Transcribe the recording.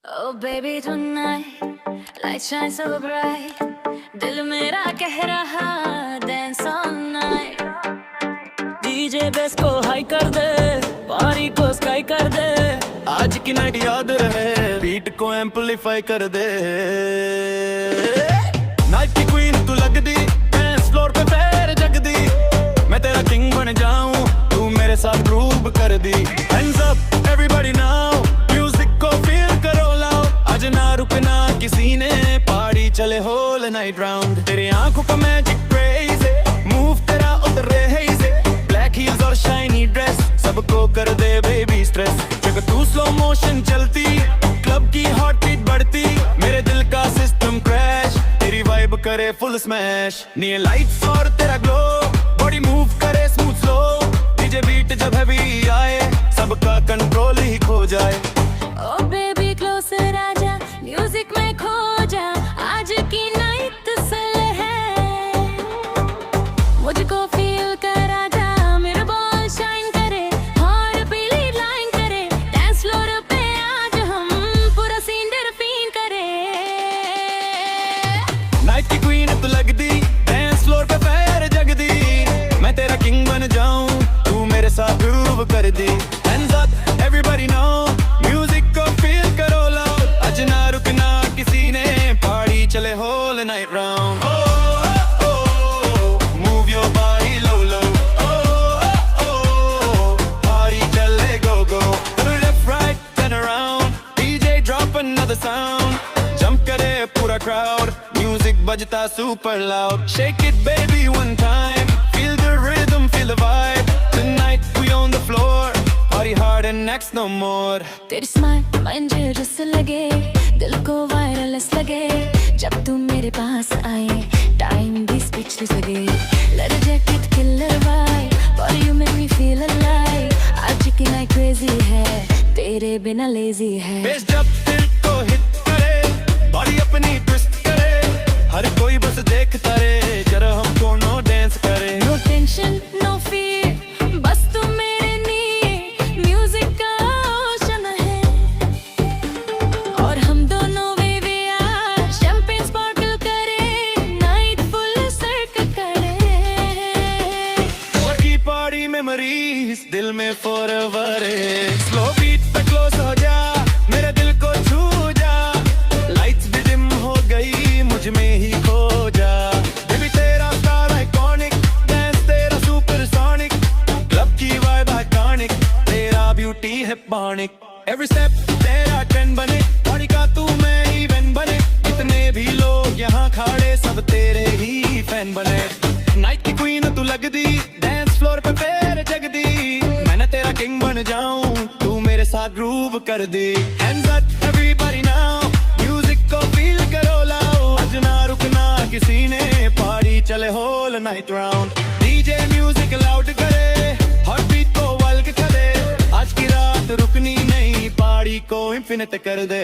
Oh baby tonight, light shine so bright. दिल मेरा कह रहा dance all night. DJ base को हाई कर दे, पारी को स्काई कर दे। आज की नाइट याद रहे, बीट को एम्पलीफाई कर दे। नाइट की क्वीन तू लग दी, डांस फ्लोर पे पैर जग दी। मैं तेरा किंग बन जाऊं, तू मेरे साथ ग्रूव कर दी। Hands up everybody now, music को फील करो लाओ। आज ना रुकना किसी ने, पार्टी चले होल नाइट राउंड। तेरी आंखों का मैजिक क्रेज़ी, मूव तेरा उतरे hazy। ब्लैक हील्स और शाइनी ड्रेस, सबको कर दे बेबी स्ट्रेस। जब तू स्लो मोशन चलती, क्लब की हॉट बीट बढ़ती। मेरे दिल का सिस्टम क्रैश, तेरी वाइब करे फुल स्मैश। नील लाइट्स और तेरा ग्लो, बॉडी मूव करे स्मूथ स्लो। डीजे बीट जब हैवी आए, सबका कंट्रोल ही खो जाए। Oh baby closer आजा, म्यूजिक में खो जा। आज की नाइट सल है, मुझको फील कर आजा। मेरा बॉल शाइन करे और पीली लाइन करे। डांस फ्लोर पे आज हम पूरा सीन डिफाइन करे। नाइट की क्वीन तू लग दी, डांस फ्लोर पे पैर जग दी। मैं तेरा किंग बन जाऊं, तू मेरे साथ ग्रूव कर दी। Hands up everybody now, music को फील करो लाओ। आज ना रुकना किसी ने, पार्टी चले whole night round. Move your body low low, party चले go go। Left right turn around, DJ drop another sound। Jump करे पूरा crowd, म्यूजिक बजता super loud। Shake it baby one time, feel the rhythm, feel the vibe। Tonight we on the floor, party hard and next no more। तेरी smile मुझे रस लगे, दिल को wireless लगे। जब तुम मेरे पास आए, टाइम भी स्पीचलेस लगे। Leather jacket killer vibe, body you make me feel alive. आज की नाइट क्रेजी है, तेरे बिना लेजी है। बेस जब दिल को हिट करे, बॉडी अपनी ट्विस्ट करे। हर कोई बस देखता रहे, जरा हम दोनों डांस करे। नो टेंशन नो फियर, बस तुम मेरे लिए म्यूजिक का ओशन है। और हम दोनों वेवियार, शैंपेन स्पार्कल करे। नाइट फुल सर्कल करे। लकी पार्टी मेमोरीज दिल में फॉरएवर है। स्लो बीट पे क्लोज हो जा, मेरे दिल को छू जा। लाइट्स भी डिम हो गई, मुझ में ही खो जा। बेबी तेरा स्टार आइकॉनिक, डांस तेरा सुपरसोनिक। क्लब की वाइब आइकॉनिक, तेरा ब्यूटी है पॉनिक। एवरी स्टेप तेरा ट्रेंड बने, बॉडी का तू मैं इवेंट बने। जितने भी लोग यहाँ खड़े, सब तेरे ही फैन बने। नाइट की क्वीन तू लग दी, डांस फ्लोर पे पैर जग दी। मैंने तेरा किंग बन जाऊं, तू मेरे साथ ग्रूव कर दी। Hands up everybody now, music को फील करो लाओ। आज ना रुकना किसी ने, पार्टी चले whole night round. DJ music loud करे, हॉट बीट को वल्क करे। आज की रात रुकनी नहीं, पार्टी को इंफिनिट कर दे।